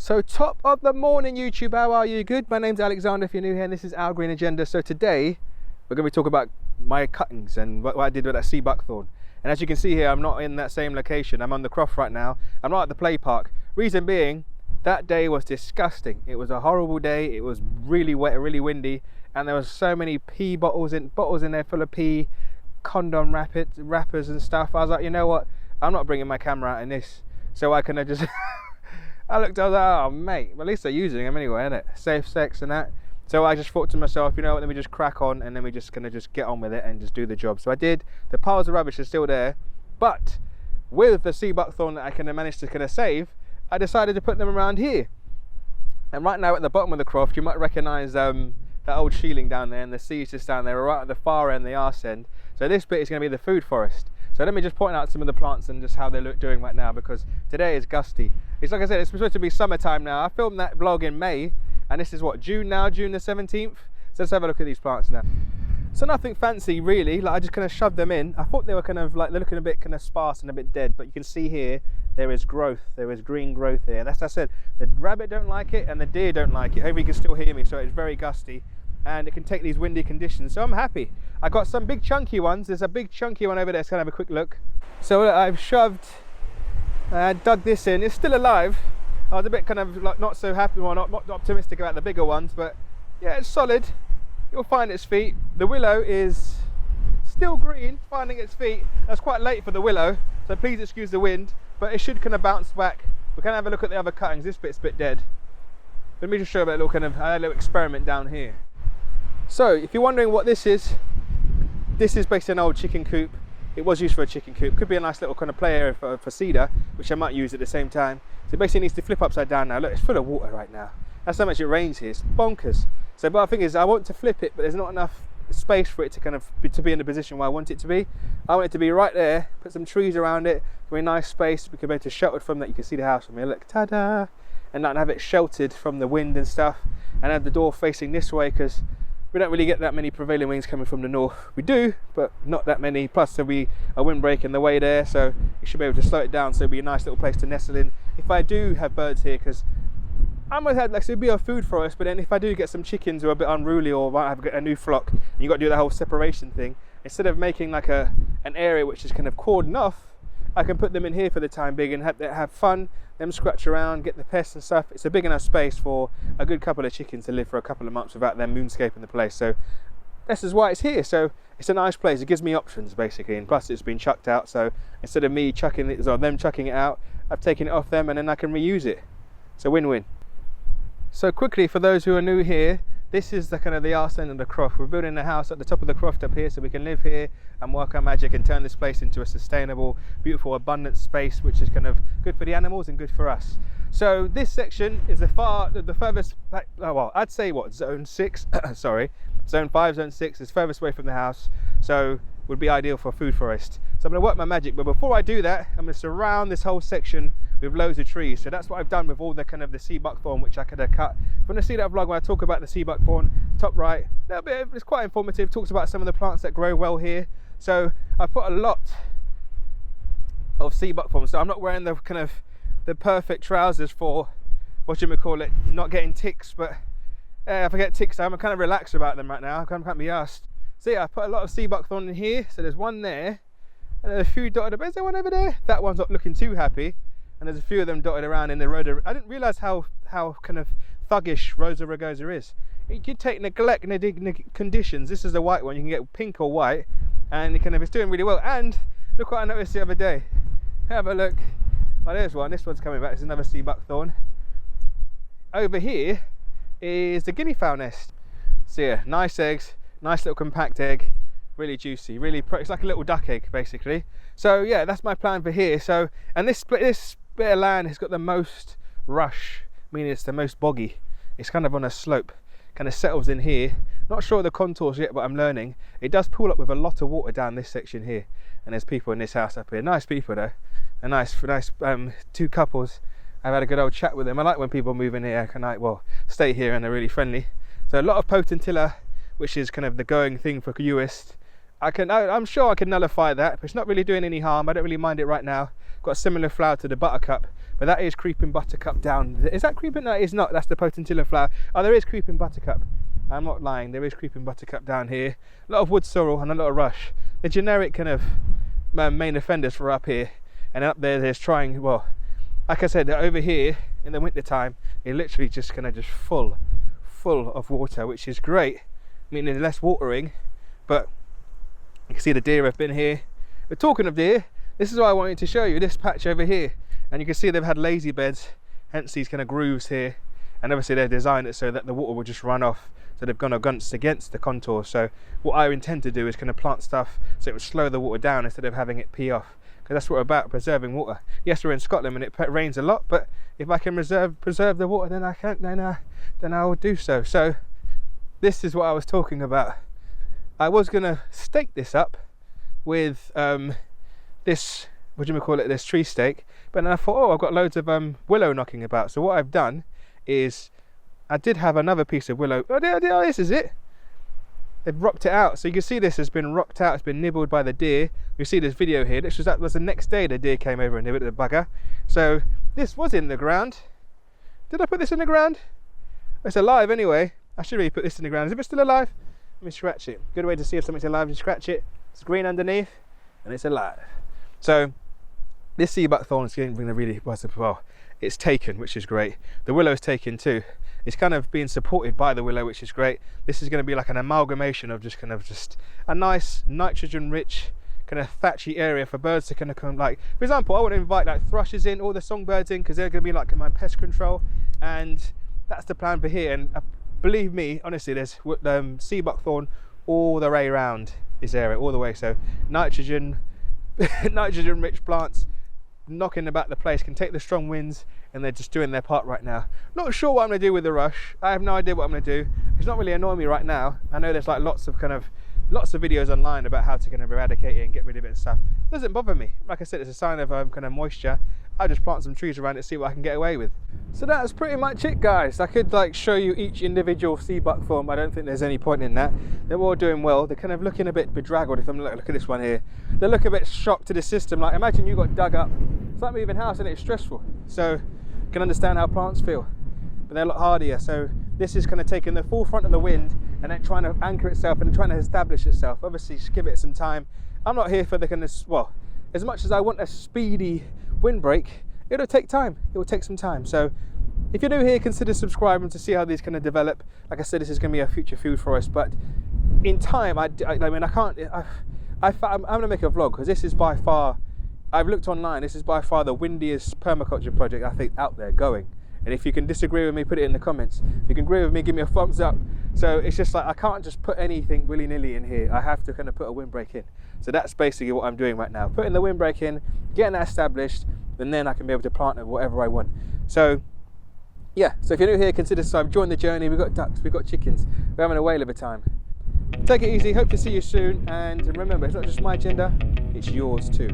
So top of the morning, YouTube, how are you? Good. My name's Alexander if you're new here, and this is Our Green Agenda. So today we're going to be talking about my cuttings and what I did with that sea buckthorn. And as you can see here, I'm not in that same location. I'm on the Croft right now. I'm not at the play park. Reason being, that day was disgusting. It was a horrible day. It was really wet, really windy, and there was so many pee bottles in there full of pee, condom wrappers and stuff. I was like, you know what? I'm not bringing my camera out in this. So I can just I was like, oh mate, well, at least they're using them anyway, innit? Safe sex and that. So I just thought to myself, you know what, let me just crack on, and then we just gonna just get on with it and just do the job. So I did. The piles of rubbish are still there, but with the sea buckthorn that I can manage to kind of save, I decided to put them around here. And right now at the bottom of the Croft, you might recognise that old shieling down there, and the seeds just down there, right at the far end, the arse end. So this bit is going to be the food forest. So let me just point out some of the plants and just how they look doing right now, because today is gusty. It's like I said, it's supposed to be summertime now. I filmed that vlog in May, and this is what, June now, June the 17th. So let's have a look at these plants now. So nothing fancy really, like I just kind of shoved them in. I thought they were kind of like, they're looking a bit kind of sparse and a bit dead, but you can see here, there is growth, there is green growth here. And that's what I said, the rabbit don't like it and the deer don't like it. Hopefully you can still hear me, so it's very gusty. And it can take these windy conditions, so I'm happy. I got some big chunky ones. There's a big chunky one over there, so let's have a quick look. So I've shoved, dug this in. It's still alive. I was a bit kind of like not so happy, or not optimistic about the bigger ones, but yeah, it's solid. You'll find its feet. The willow is still green, finding its feet. That's quite late for the willow, so please excuse the wind, but it should kind of bounce back. We can have a look at the other cuttings. This bit's a bit dead. Let me just show you a little kind of a little experiment down here. So if you're wondering what this is basically an old chicken coop. It was used for a chicken coop. Could be a nice little kind of play area for cedar, which I might use at the same time. So it basically needs to flip upside down now. Look, it's full of water right now. That's how much it rains here. It's bonkers. So, but the thing is, I want to flip it, but there's not enough space for it to kind of be in the position where I want it to be. I want it to be right there. Put some trees around it. For a nice space. We can be able to shelter from that. You can see the house from here. Look, ta-da! And then have it sheltered from the wind and stuff. And have the door facing this way, because we don't really get that many prevailing winds coming from the north. We do, but not that many. Plus there'll be a windbreak in the way there, so you should be able to slow it down, so it'll be a nice little place to nestle in. If I do have birds here, because I might have, like, so it'll be a food forest, but then if I do get some chickens who are a bit unruly, or might have a new flock, and you've got to do the whole separation thing, instead of making like an area which is kind of cordoned off, I can put them in here for the time being and have fun, them scratch around, get the pests and stuff. It's a big enough space for a good couple of chickens to live for a couple of months without them moonscaping the place. So this is why it's here. So it's a nice place. It gives me options basically, and plus it's been chucked out. So instead of me chucking it, or them chucking it out, I've taken it off them, and then I can reuse it. It's a win-win. So quickly, for those who are new here, this is the kind of the arse end of the Croft. We're building a house at the top of the Croft up here, so we can live here and work our magic and turn this place into a sustainable, beautiful, abundant space, which is kind of good for the animals and good for us. So this section is the furthest, well, I'd say what, zone 6, sorry, zone 5, zone 6 is furthest away from the house, so would be ideal for a food forest. So I'm going to work my magic, but before I do that, I'm going to surround this whole section with loads of trees. So that's what I've done with all the kind of the sea buckthorn, which I could have cut. If you want to see that vlog when I talk about the sea buckthorn, top right, it's quite informative. Talks about some of the plants that grow well here. So I put a lot of sea buckthorn. So I'm not wearing the kind of the perfect trousers for, what you may call it, not getting ticks, but if I get ticks, I'm kind of relaxed about them right now. I can't be asked. So yeah, I put a lot of sea buckthorn in here. So there's one there, and there's a few dotted. Is there one over there? That one's not looking too happy. And there's a few of them dotted around in the road. I didn't realise how kind of thuggish Rosa rugosa is. You could take neglect conditions. This is the white one. You can get pink or white, and it's doing really well. And look what I noticed the other day. Have a look. Oh, there's one. This one's coming back. It's another sea buckthorn. Over here is the guinea fowl nest. So yeah, nice eggs, nice little compact egg, really juicy, really. It's like a little duck egg basically. So yeah, that's my plan for here. So, and this bit of land has got the most rush, meaning it's the most boggy. It's kind of on a slope, kind of settles in here. Not sure of the contours yet, but I'm learning. It does pool up with a lot of water down this section here, and there's people in this house up here. Nice people though, a nice two couples. I've had a good old chat with them. I like when people move in here, stay here, and they're really friendly. So a lot of potentilla, which is kind of the going thing for Uist. I'm sure I can nullify that, but it's not really doing any harm. I don't really mind it right now. Got a similar flower to the buttercup, But that is creeping buttercup down. Is that creeping? No, it's not. That's the potentilla flower. Oh, there is creeping buttercup. I'm not lying. There is creeping buttercup down here. A lot of wood sorrel and a lot of rush. The generic kind of main offenders for up here. And up there, there's trying, well, like I said, over here in the winter time, it literally just kind of just full of water, which is great. I mean, there's less watering, but you can see the deer have been here. But talking of deer, this is what I wanted to show you, this patch over here. And you can see they've had lazy beds, hence these kind of grooves here. And obviously they've designed it so that the water will just run off. So they've gone against the contour. So what I intend to do is kind of plant stuff so it would slow the water down instead of having it pee off. Because that's what we're about, preserving water. Yes, we're in Scotland and it rains a lot, but if I can preserve the water, then I can, then I will do so. So this is what I was talking about. I was gonna stake this up with this, what do you call it, this tree stake, but then I thought, oh, I've got loads of willow knocking about. So what I've done is, I did have another piece of willow. Oh, this is it. They've rocked it out. So you can see this has been rocked out. It's been nibbled by the deer. You see this video here. That was the next day the deer came over and nibbled the bugger. So this was in the ground. Did I put this in the ground? It's alive anyway. I should really put this in the ground. Is it still alive? Let me scratch it. Good way to see if something's alive. You scratch it. It's green underneath and it's alive. So this sea buckthorn is going to really, well, it's taken, which is great. The willow's taken too. It's kind of being supported by the willow, which is great. This is going to be like an amalgamation of just a nice nitrogen rich kind of thatchy area for birds to kind of come, like, for example, I want to invite like thrushes in, all the songbirds in, because they're going to be like my pest control, and that's the plan for here. And believe me, honestly, there's sea buckthorn all the way around this area, all the way. So nitrogen rich plants knocking about the place, can take the strong winds, and they're just doing their part right now. Not sure what I'm going to do with the rush. I have no idea what I'm going to do. It's not really annoying me right now. I know there's like lots of videos online about how to kind of eradicate it and get rid of it and stuff. It doesn't bother me. Like I said, it's a sign of kind of moisture. I just plant some trees around it, see what I can get away with. So that's pretty much it, guys. I could like show you each individual sea buckthorn, but I don't think there's any point in that. They're all doing well. They're kind of looking a bit bedraggled. If I'm look at this one here, they look a bit shocked to the system. Like imagine you got dug up. It's like moving house and it's stressful. So you can understand how plants feel. But they're a lot hardier. So this is kind of taking the full front of the wind and then trying to anchor itself and trying to establish itself. Obviously, just give it some time. I'm not here for the kind of, well, as much as I want a speedy windbreak, it'll take time. It will take some time. So if you're new here, consider subscribing to see how these kind of develop. Like I said, this is going to be a future food for us, but in time, I'm going to make a vlog, because this is by far, I've looked online, this is by far the windiest permaculture project I think out there going. And if you can disagree with me, put it in the comments. If you can agree with me, give me a thumbs up. So it's just like, I can't just put anything willy-nilly in here. I have to kind of put a windbreak in. So that's basically what I'm doing right now. Putting the windbreak in, getting that established, and then I can be able to plant it whatever I want. So yeah, so if you're new here, consider subscribing, join the journey. We've got ducks, we've got chickens. We're having a whale of a time. Take it easy, hope to see you soon. And remember, it's not just my agenda, it's yours too.